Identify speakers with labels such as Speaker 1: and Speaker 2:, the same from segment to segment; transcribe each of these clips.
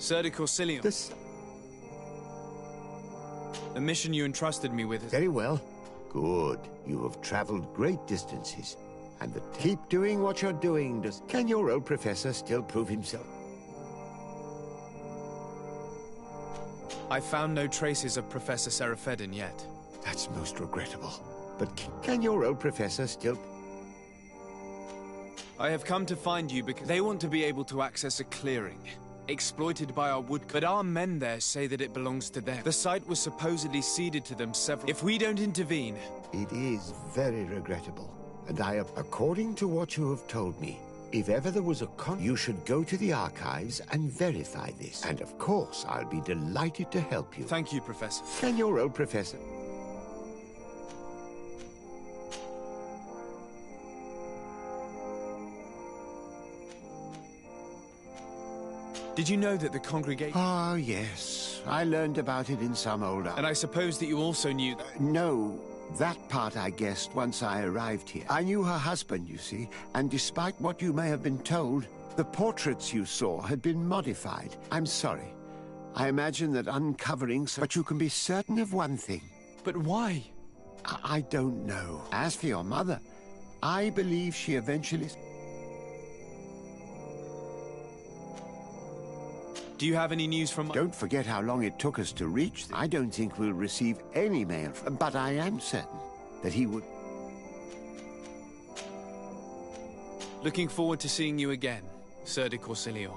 Speaker 1: Sir de Corsilion. The mission you entrusted me with is...
Speaker 2: Very well. Good. You have traveled great distances. And keep doing what you're doing. Can your old professor still prove himself?
Speaker 1: I found no traces of Professor Seraphedin yet.
Speaker 2: That's most regrettable. But can your old professor still...
Speaker 1: I have come to find you because they want to be able to access a clearing, exploited by our wood... But our men there say that it belongs to them. The site was supposedly ceded to them several... If we don't intervene...
Speaker 2: It is very regrettable. And according to what you have told me, if ever there was a you should go to the archives and verify this. And of course, I'll be delighted to help you.
Speaker 1: Thank you, Professor.
Speaker 2: Can your old professor...
Speaker 1: Did you know that the congregation...
Speaker 2: Ah, yes. I learned about it in some old...
Speaker 1: And I suppose that you also knew...
Speaker 2: No. That part I guessed once I arrived here. I knew her husband, you see, and despite what you may have been told, the portraits you saw had been modified. I'm sorry. I imagine that uncovering... But you can be certain of one thing.
Speaker 1: But why?
Speaker 2: I don't know. As for your mother, I believe she eventually...
Speaker 1: Do you have any news from...
Speaker 2: Don't forget how long it took us to reach... I don't think we'll receive any mail from... But I am certain that he would...
Speaker 1: Looking forward to seeing you again, Sir de Corsilion.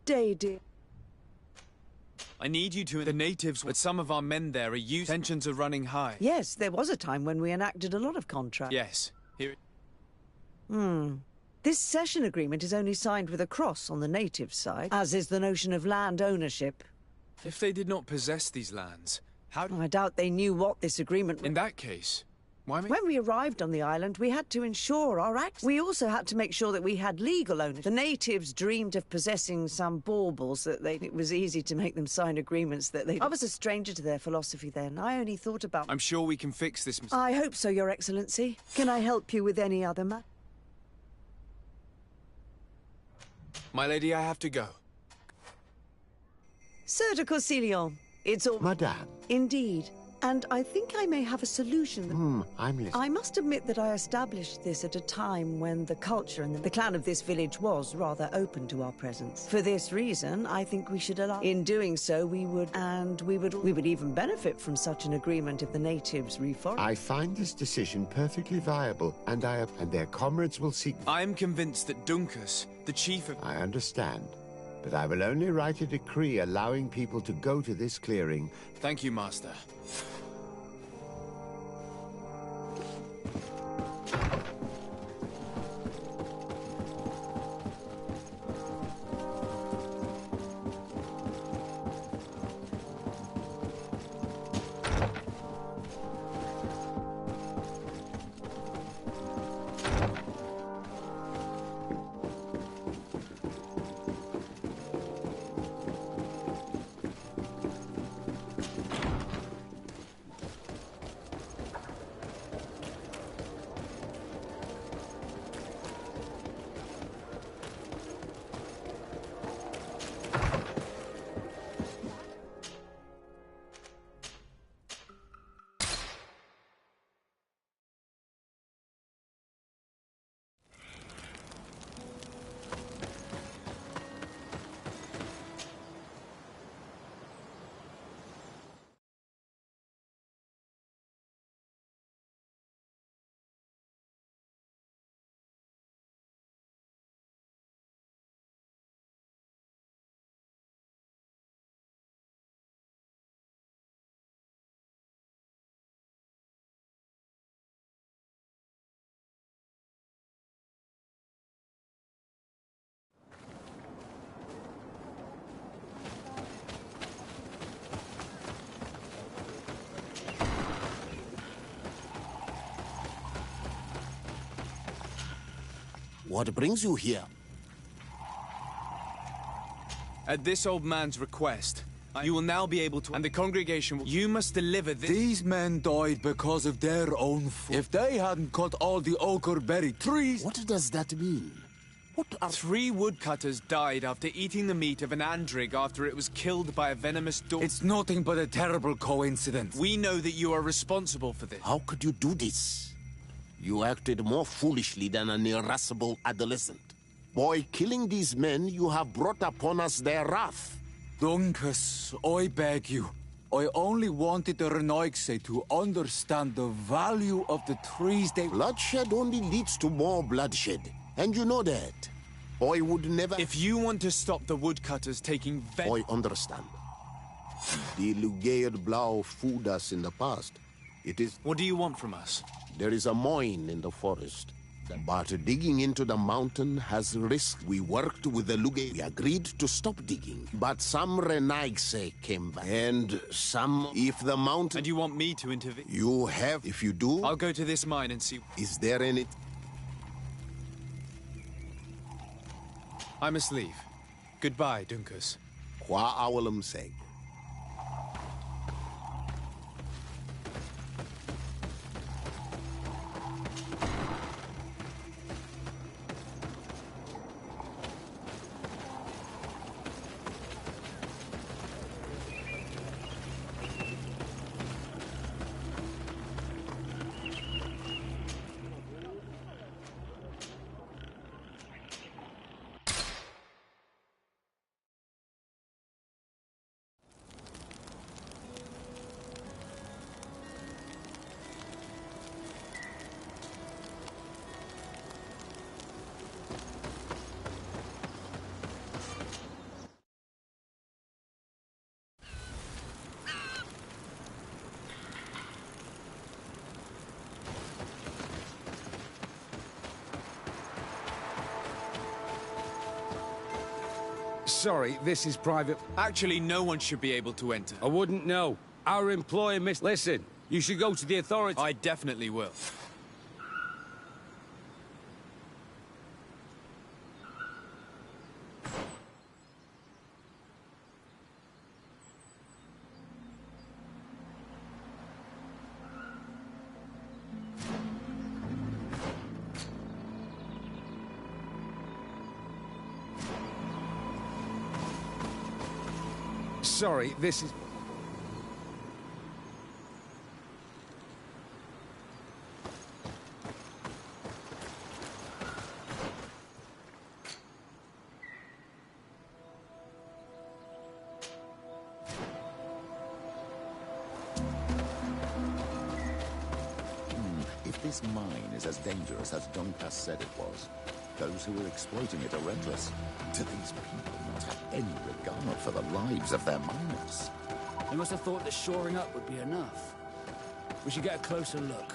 Speaker 3: Day, dear.
Speaker 1: I need you to... The natives, but some of our men there are used... Tensions are running high.
Speaker 3: Yes, there was a time when we enacted a lot of contracts.
Speaker 1: Yes. Here...
Speaker 3: This cession agreement is only signed with a cross on the native side, as is the notion of land ownership.
Speaker 1: If they did not possess these lands, how...
Speaker 3: I doubt they knew what this agreement...
Speaker 1: In that case... Why me?
Speaker 3: When we arrived on the island, we had to ensure our access. We also had to make sure that we had legal ownership. The natives dreamed of possessing some baubles that it was easy to make them sign agreements that they... I was a stranger to their philosophy then. I only thought about...
Speaker 1: I'm sure we can fix this...
Speaker 3: I hope so, Your Excellency. Can I help you with any other matter?
Speaker 1: My lady, I have to go.
Speaker 3: Sir de Corsilion, it's all...
Speaker 2: Madame.
Speaker 3: Indeed. And I think I may have a solution.
Speaker 2: I'm listening.
Speaker 3: I must admit that I established this at a time when the culture and the clan of this village was rather open to our presence. For this reason, I think we should allow. In doing so, we would even benefit from such an agreement if the natives reforest.
Speaker 2: I find this decision perfectly viable, and their comrades will seek.
Speaker 1: I am convinced that Dunkus, the chief of...
Speaker 2: I understand, but I will only write a decree allowing people to go to this clearing.
Speaker 1: Thank you, Master.
Speaker 4: What brings you here?
Speaker 1: At this old man's request, you will now be able to... And the congregation... You must deliver this...
Speaker 5: These men died because of their own fault. If they hadn't cut all the ochre-berry trees...
Speaker 4: What does that mean? What are...
Speaker 1: 3 woodcutters died after eating the meat of an andrig after it was killed by a venomous dog.
Speaker 5: It's nothing but a terrible coincidence.
Speaker 1: We know that you are responsible for this.
Speaker 4: How could you do this? You acted more foolishly than an irascible adolescent. By killing these men, you have brought upon us their wrath.
Speaker 5: Dunkus, I beg you. I only wanted the Renoigse to understand the value of the trees they...
Speaker 4: Bloodshed only leads to more bloodshed. And you know that. I would never...
Speaker 1: If you want to stop the woodcutters taking
Speaker 4: I understand. The Lugaid Blau fooled us in the past. It is...
Speaker 1: What do you want from us?
Speaker 4: There is a mine in the forest. But digging into the mountain has risk. We worked with the Lugaid. We agreed to stop digging. But some Renaigse came back. And some... If the mountain...
Speaker 1: And you want me to intervene?
Speaker 4: You have... If you do...
Speaker 1: I'll go to this mine and see...
Speaker 4: Is there any...
Speaker 1: I must leave. Goodbye, Dunkus.
Speaker 4: Qua awalum seg.
Speaker 6: Sorry, this is private.
Speaker 1: Actually, no one should be able to enter.
Speaker 6: I wouldn't know. Our employer Listen, you should go to the authorities.
Speaker 1: I definitely will.
Speaker 6: Sorry, this is...
Speaker 7: If this mine is as dangerous as Doncass said it was, those who are exploiting it are reckless. Do these people not have any regard for the lives of their miners?
Speaker 6: They must have thought that shoring up would be enough. We should get a closer look.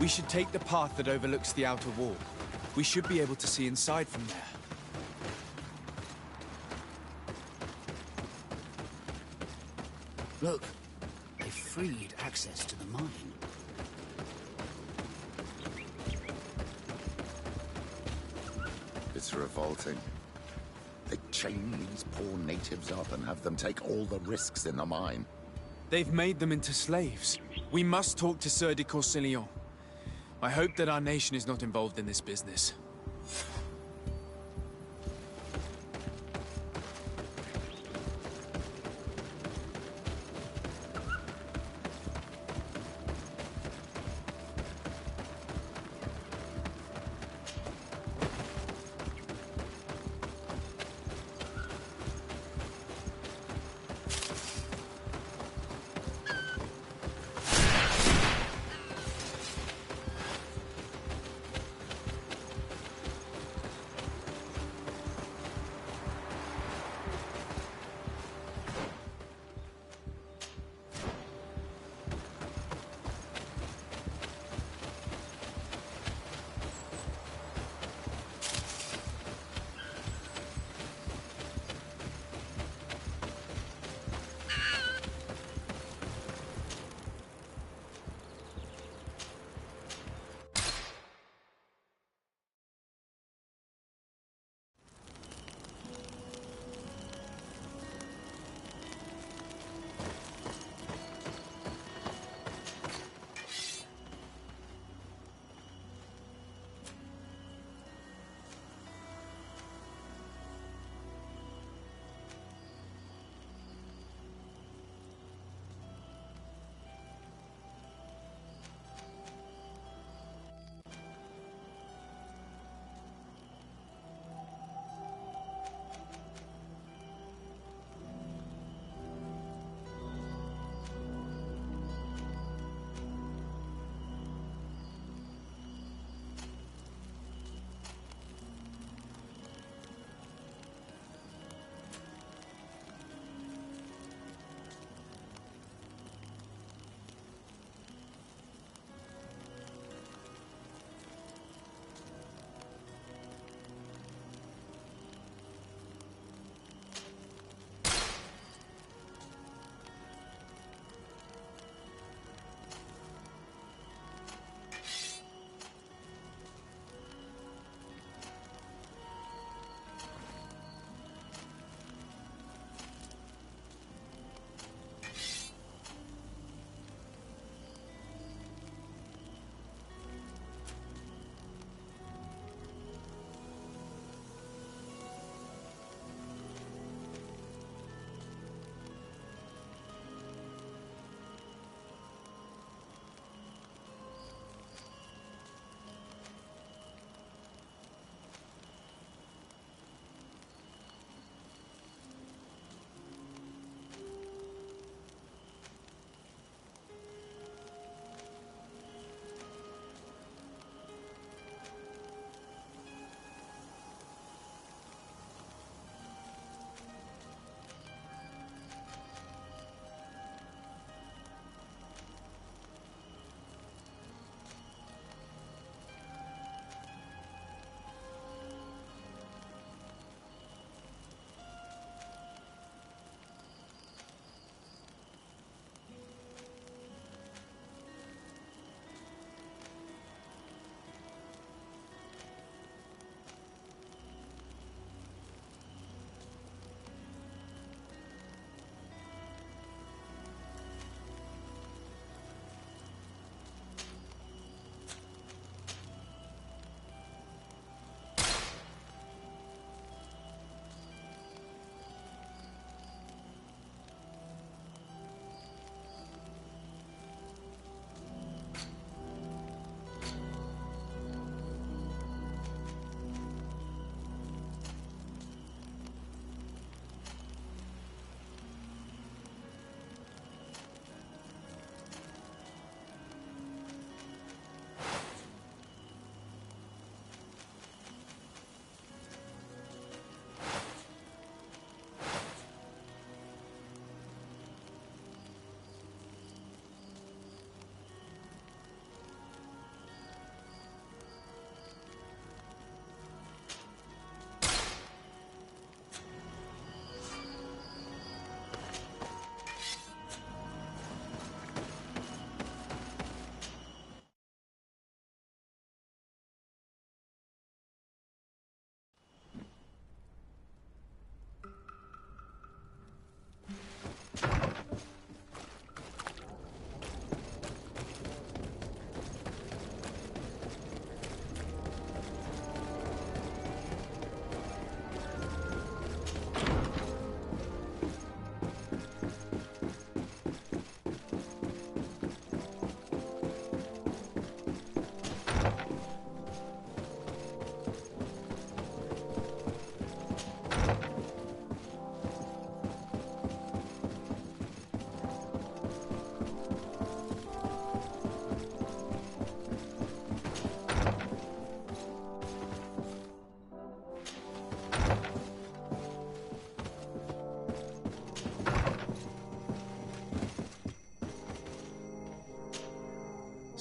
Speaker 1: We should take the path that overlooks the outer wall. We should be able to see inside from there.
Speaker 6: Look, they freed access to the mine.
Speaker 7: It's revolting. They chain these poor natives up and have them take all the risks in the mine.
Speaker 1: They've made them into slaves. We must talk to Sieur de Courcillon. I hope that our nation is not involved in this business.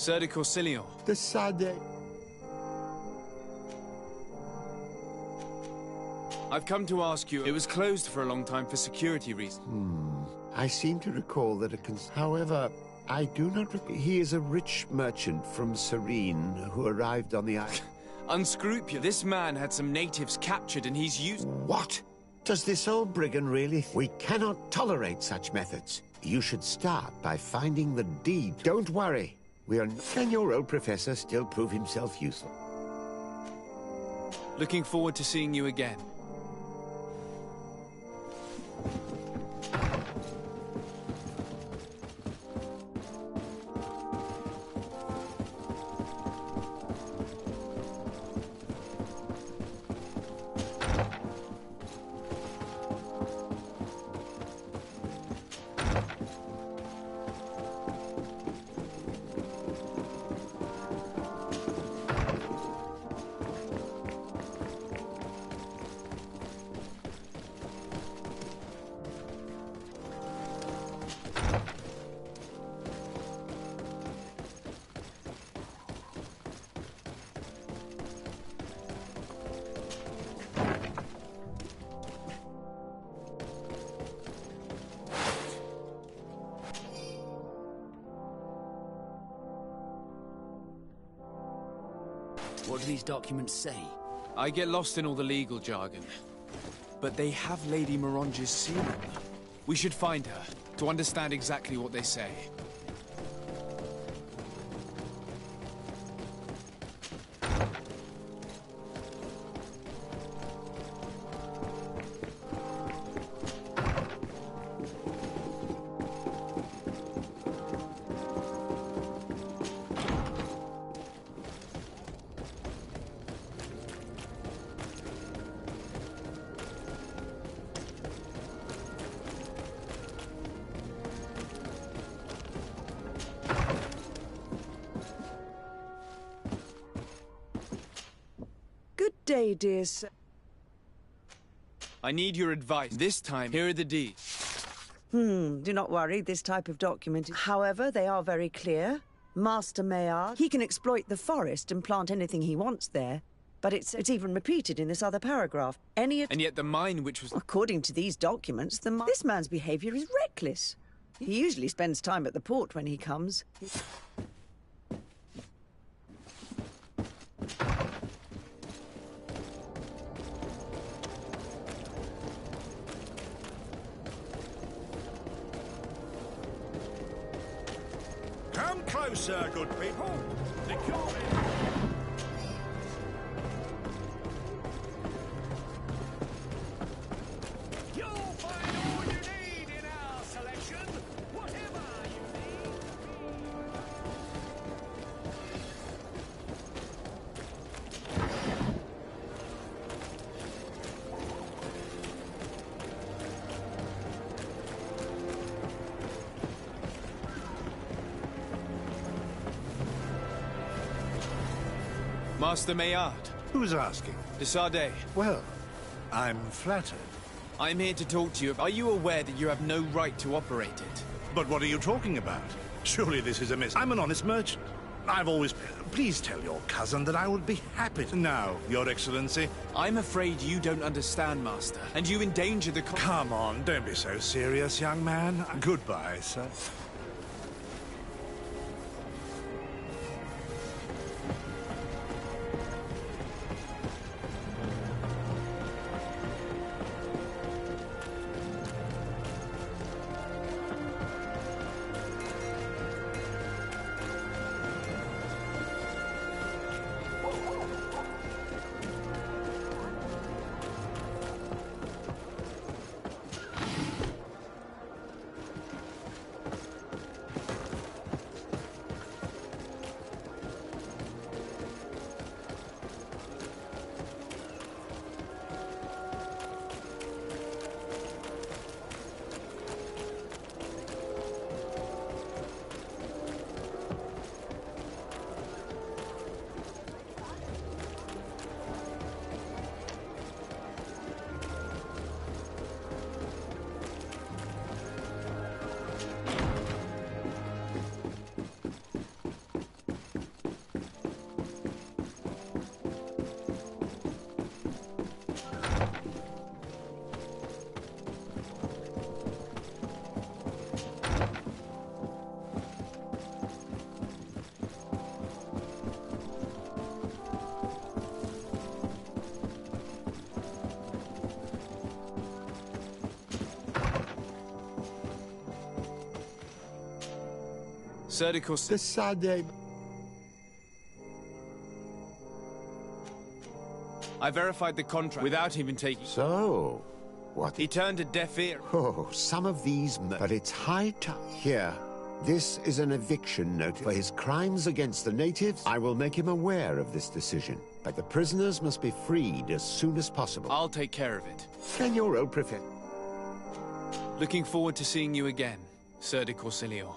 Speaker 1: Sir de Corsilion.
Speaker 2: The Sade.
Speaker 1: I've come to ask you. It was closed for a long time for security reasons.
Speaker 2: I seem to recall that However, I do not... He is a rich merchant from Serene who arrived on the island.
Speaker 1: Unscrupulous. This man had some natives captured and he's used...
Speaker 2: What? Does this old brigand really... We cannot tolerate such methods. You should start by finding the deed. Don't worry. We are... Can your old professor still prove himself useful?
Speaker 1: Looking forward to seeing you again.
Speaker 6: What do these documents say?
Speaker 1: I get lost in all the legal jargon. But they have Lady Moronge's seal on them. We should find her, to understand exactly what they say.
Speaker 3: Good day, dear sir.
Speaker 1: I need your advice. This time, here are the deeds.
Speaker 3: Do not worry, this type of document. However, they are very clear. Master Maillard, he can exploit the forest and plant anything he wants there. But it's even repeated in this other paragraph.
Speaker 1: And yet the mine which was...
Speaker 3: According to these documents, this man's behavior is reckless. He usually spends time at the port when he comes.
Speaker 8: Come closer, good people. The You'll find all you need in our selection. Whatever you need.
Speaker 1: Master Maillard,
Speaker 8: Who's asking?
Speaker 1: de Sardet.
Speaker 8: Well, I'm flattered.
Speaker 1: I'm here to talk to you. Are you aware that you have no right to operate it?
Speaker 8: But what are you talking about? Surely this is a mis... I'm an honest merchant. I've always... Please tell your cousin that I would be happy to... Now, Your Excellency.
Speaker 1: I'm afraid you don't understand, Master, and you endanger the...
Speaker 8: Come on, don't be so serious, young man. Goodbye, sir.
Speaker 1: Surgical...
Speaker 2: The Sade...
Speaker 1: I verified the contract without even taking...
Speaker 2: So, what...
Speaker 1: He turned a deaf ear.
Speaker 2: Oh, some of these... But it's high time. Here, this is an eviction notice. For his crimes against the natives, I will make him aware of this decision. But the prisoners must be freed as soon as possible.
Speaker 1: I'll take care of it.
Speaker 2: Can your old prefect...
Speaker 1: Looking forward to seeing you again, Sir de Corsilio.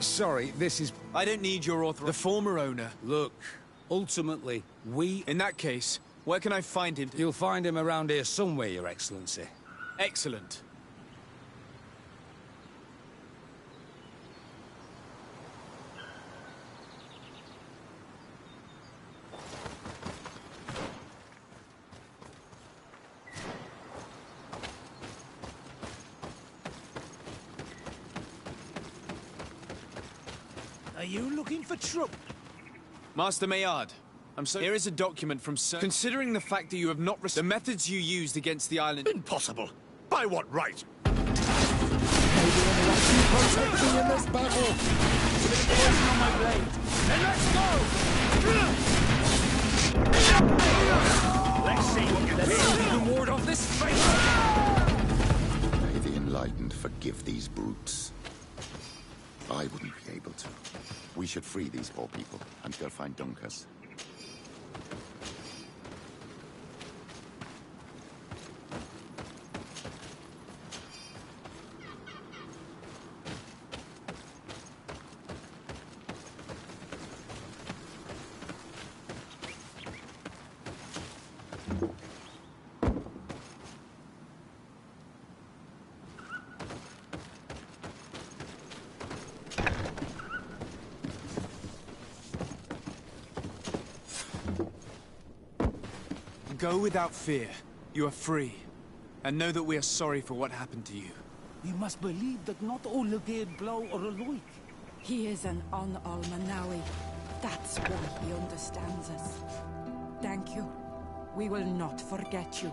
Speaker 6: Sorry, this is...
Speaker 1: I don't need your author. The former owner.
Speaker 6: Look, ultimately, we...
Speaker 1: In that case, where can I find him?
Speaker 6: You'll find him around here somewhere, Your Excellency.
Speaker 1: Excellent.
Speaker 6: Are you looking for trouble?
Speaker 1: Master Maillard, I'm sorry. Here is a document from Sir... Considering the fact that you have not... The methods you used against the island...
Speaker 8: Impossible! By what right?
Speaker 7: Protecting in this battle!
Speaker 6: On my blade. Then let's go! Let's see what you can ward off this fate!
Speaker 7: May the enlightened forgive these brutes. I wouldn't be able to. We should free these poor people and go find Duncas.
Speaker 1: Go without fear. You are free. And know that we are sorry for what happened to you.
Speaker 6: You must believe that not all Lugaid blow or alike.
Speaker 9: He is an Almanawi. That's why he understands us. Thank you. We will not forget you.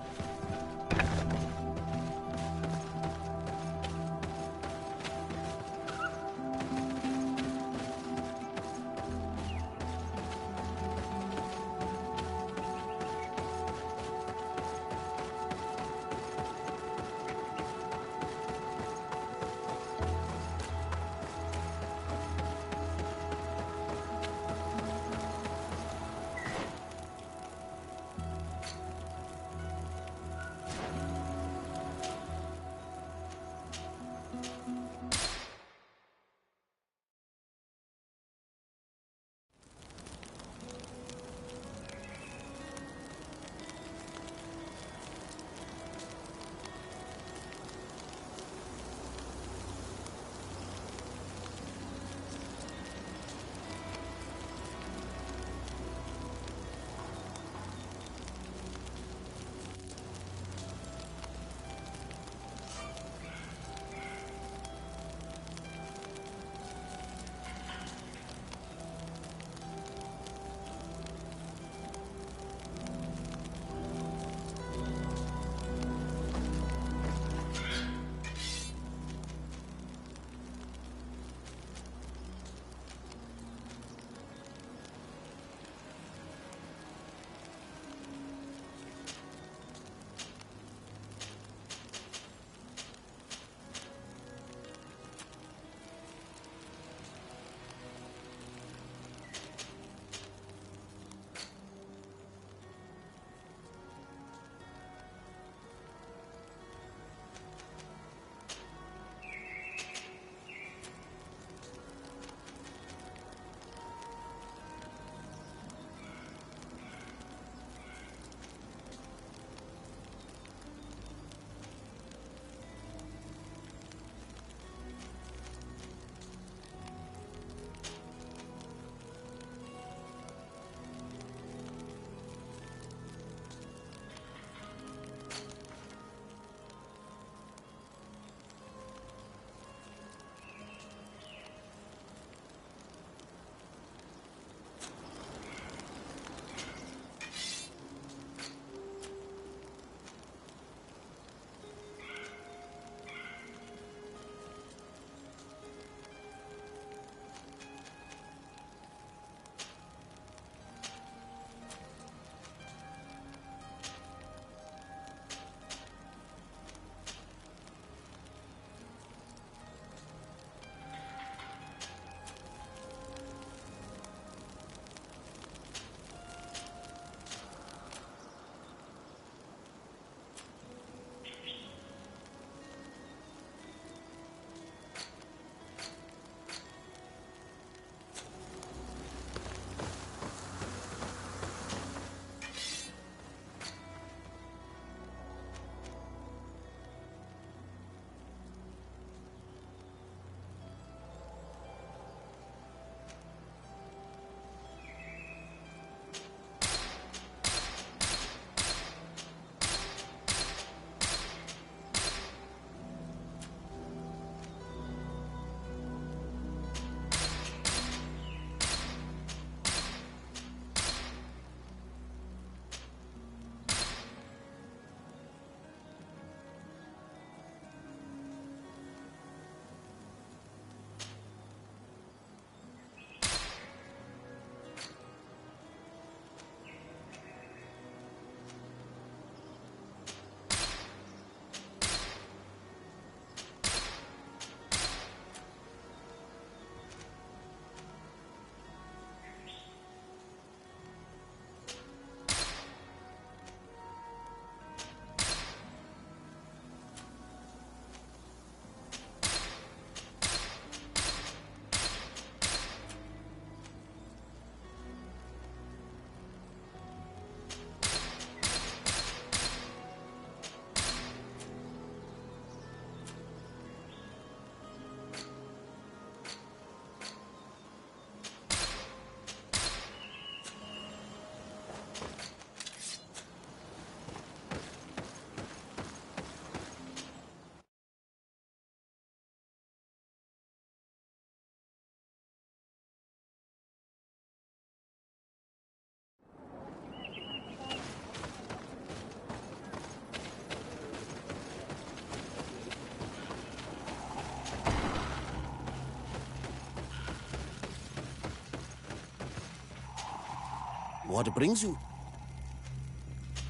Speaker 4: What brings you?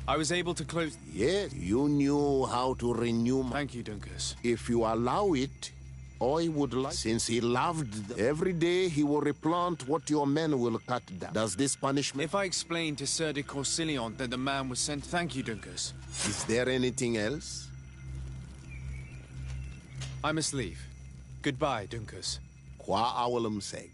Speaker 1: I was able to close...
Speaker 4: Yes, you knew how to renew my...
Speaker 1: Thank you, Dunkus.
Speaker 4: If you allow it, I would like... Since he loved them, every day he will replant what your men will cut down. Does this punishment...
Speaker 1: If I explain to Sir de Corsilion that the man was sent... Thank you, Dunkus.
Speaker 4: Is there anything else?
Speaker 1: I must leave. Goodbye, Dunkus.
Speaker 4: Qua awalum seg.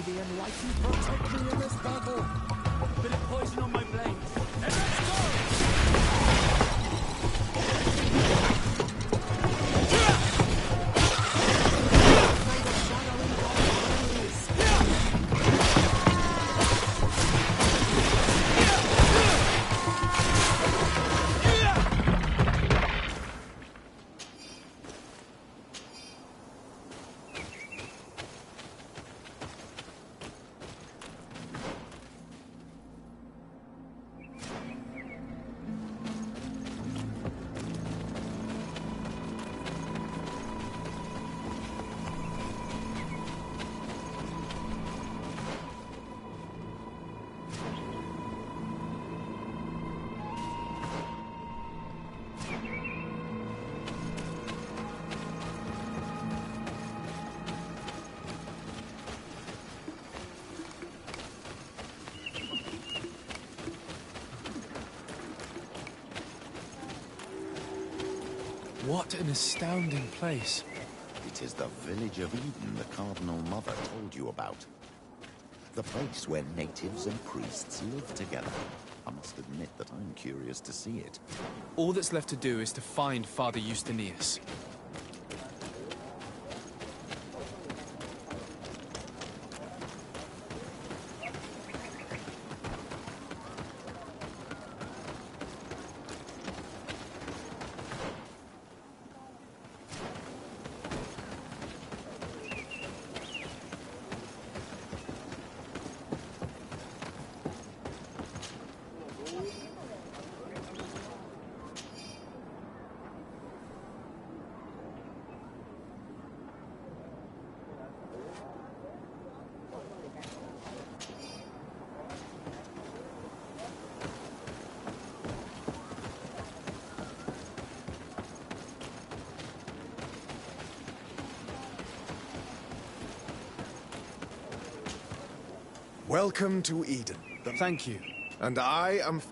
Speaker 6: the enlightened protect me in this battle. Bit of poison on my blade. And let's go!
Speaker 1: What an astounding place.
Speaker 7: It is the village of Eden the Cardinal Mother told you about. The place where natives and priests live together. I must admit that I'm curious to see it.
Speaker 1: All that's left to do is to find Father Justinius.
Speaker 10: Welcome to Eden.
Speaker 1: Thank you.
Speaker 10: And I am...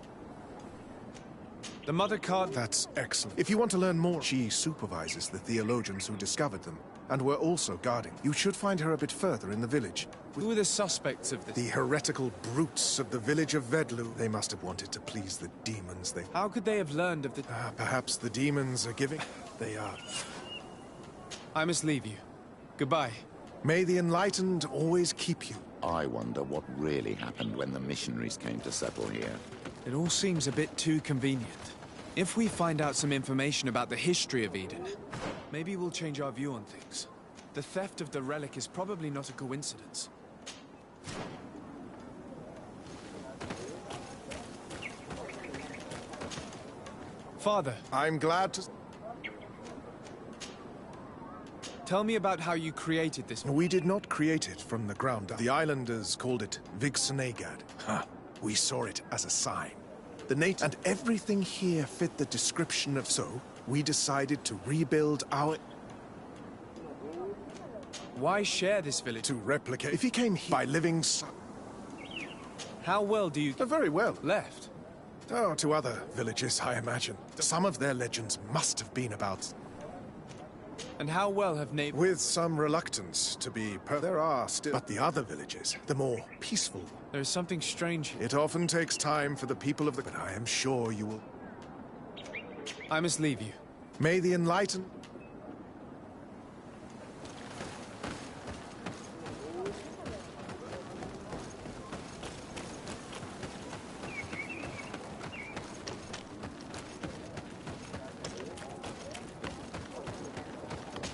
Speaker 1: The Mother Card...
Speaker 10: That's excellent. If you want to learn more, she supervises the theologians who discovered them, and were also guarding. You should find her a bit further in the village.
Speaker 1: Who are the suspects of this?
Speaker 10: The heretical brutes of the village of Vedlu. They must have wanted to please the demons they...
Speaker 1: How could they have learned of the...
Speaker 10: perhaps the demons are giving... They are...
Speaker 1: I must leave you. Goodbye.
Speaker 10: May the enlightened always keep you.
Speaker 7: I wonder what really happened when the missionaries came to settle here.
Speaker 1: It all seems a bit too convenient. If we find out some information about the history of Eden, maybe we'll change our view on things. The theft of the relic is probably not a coincidence. Father.
Speaker 10: I'm glad to...
Speaker 1: Tell me about how you created this.
Speaker 10: We did not create it from the ground up. The islanders called it Vixenagad. We saw it as a sign. The native and everything here fit the description of so. We decided to rebuild our...
Speaker 1: Why share this village?
Speaker 10: To replicate. If he came here by living...
Speaker 1: How well do you...
Speaker 10: very well.
Speaker 1: Left?
Speaker 10: Oh, to other villages, I imagine. Some of their legends must have been about...
Speaker 1: And how well have neighbors...
Speaker 10: With some reluctance, to be there are still... But the other villages, the more peaceful...
Speaker 1: There is something strange here.
Speaker 10: It often takes time for the people of the... But I am sure you will...
Speaker 1: I must leave you.
Speaker 10: May the enlightened...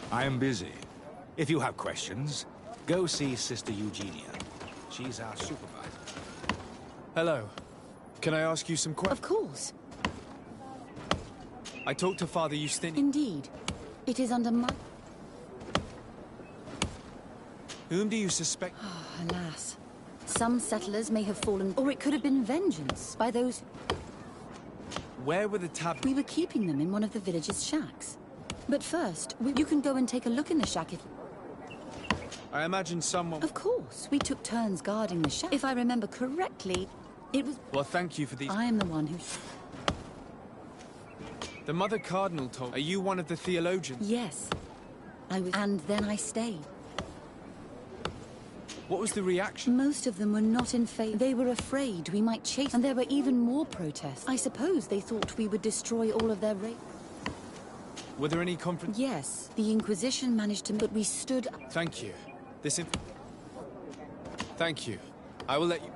Speaker 11: I am busy. If you have questions, go see Sister Eugenia. She's our supervisor.
Speaker 1: Hello. Can I ask you some questions?
Speaker 12: Of course.
Speaker 1: I talked to Father Justinius.
Speaker 12: Indeed. It is under my...
Speaker 1: Whom do you suspect?
Speaker 12: Alas. Some settlers may have fallen, or it could have been vengeance by those...
Speaker 1: Where were the tablets?
Speaker 12: We were keeping them in one of the village's shacks. But first, you can go and take a look in the shack if...
Speaker 1: I imagine someone...
Speaker 12: Of course. We took turns guarding the shack. If I remember correctly, it was...
Speaker 1: Well, thank you for these...
Speaker 12: I am the one who...
Speaker 1: The Mother Cardinal told... Are you one of the theologians?
Speaker 12: Yes. I was... And then I stayed.
Speaker 1: What was the reaction?
Speaker 12: Most of them were not in favor. They were afraid we might chase, and there were even more protests. I suppose they thought we would destroy all of their race.
Speaker 1: Were there any conferences?
Speaker 12: Yes, the Inquisition managed to, but we stood up.
Speaker 1: Thank you. Thank you. I will let you...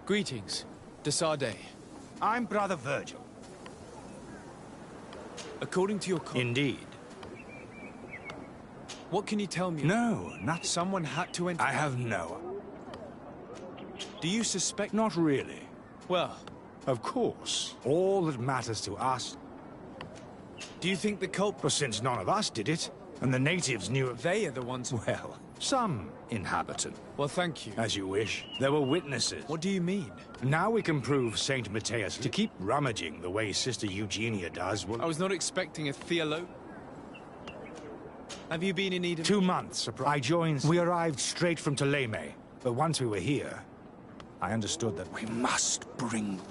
Speaker 1: Greetings. Desarde.
Speaker 11: I'm Brother Virgil.
Speaker 1: According to your...
Speaker 11: Indeed.
Speaker 1: What can you tell me?
Speaker 11: No, not...
Speaker 1: Someone had to enter...
Speaker 11: I have no...
Speaker 1: Do you suspect...
Speaker 11: Not really.
Speaker 1: Well...
Speaker 11: Of course. All that matters to us...
Speaker 1: Do you think the culprit...
Speaker 11: Well, since none of us did it, and the natives knew it...
Speaker 1: They are the ones...
Speaker 11: Well, some inhabitant.
Speaker 1: Well, thank you.
Speaker 11: As you wish. There were witnesses.
Speaker 1: What do you mean?
Speaker 11: Now we can prove Saint Matthias. To keep rummaging the way Sister Eugenia does will...
Speaker 1: I was not expecting a theologian. Have you been in need of...
Speaker 11: 2 months. I joined... We arrived straight from Ptolemy. But once we were here, I understood that we must bring...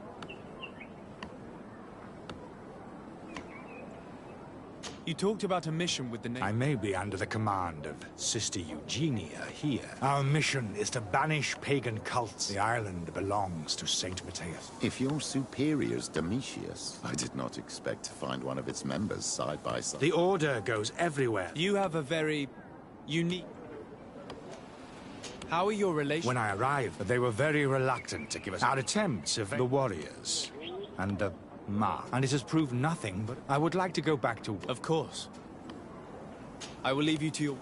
Speaker 1: You talked about a mission with the name...
Speaker 11: I may be under the command of Sister Eugenia here. Our mission is to banish pagan cults. The island belongs to Saint Matthias.
Speaker 7: If your superior's Domitius, I did not expect to find one of its members side by side.
Speaker 11: The Order goes everywhere.
Speaker 1: You have a very unique... How are your relations?
Speaker 11: When I arrived, they were very reluctant to give us our attempts of the warriors and the and it has proved nothing, but I would like to go back to...
Speaker 1: Of course. I will leave you to your...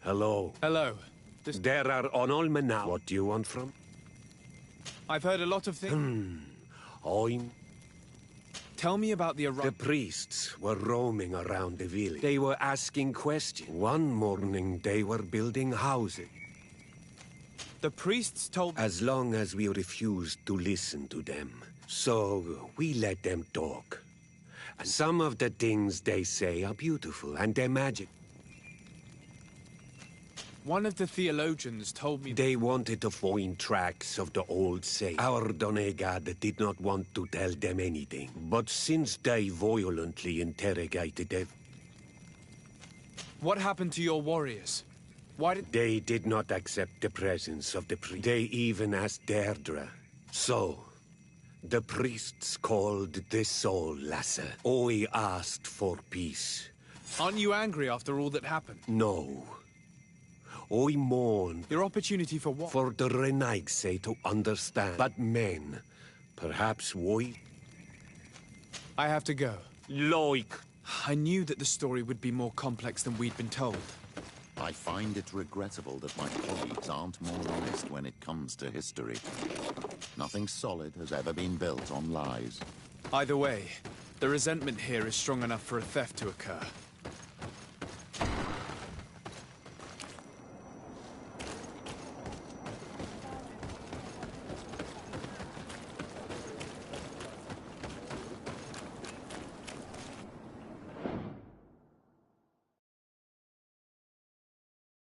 Speaker 13: Hello.
Speaker 1: Hello.
Speaker 13: There are on Olma now. What do you want from?
Speaker 1: I've heard a lot of things.
Speaker 13: I'm...
Speaker 1: Tell me about the arrival.
Speaker 13: The priests were roaming around the village. They were asking questions. One morning, they were building houses.
Speaker 1: The priests told...
Speaker 13: As long as we refused to listen to them. So, we let them talk. And some of the things they say are beautiful, and they're magic.
Speaker 1: One of the theologians told me...
Speaker 13: They wanted to find tracks of the old saint. Our Donegad did not want to tell them anything. But since they violently interrogated them...
Speaker 1: What happened to your warriors? Why did...
Speaker 13: They did not accept the presence of the priest. They even asked Deirdre. So, the priests called the Soul Lasser. I asked for peace.
Speaker 1: Aren't you angry after all that happened?
Speaker 13: No. I mourn.
Speaker 1: Your opportunity for what?
Speaker 13: For the Renaigse to understand. But men, perhaps we...
Speaker 1: I have to go.
Speaker 13: Like...
Speaker 1: I knew that the story would be more complex than we'd been told.
Speaker 7: I find it regrettable that my colleagues aren't more honest when it comes to history. Nothing solid has ever been built on lies.
Speaker 1: Either way, the resentment here is strong enough for a theft to occur.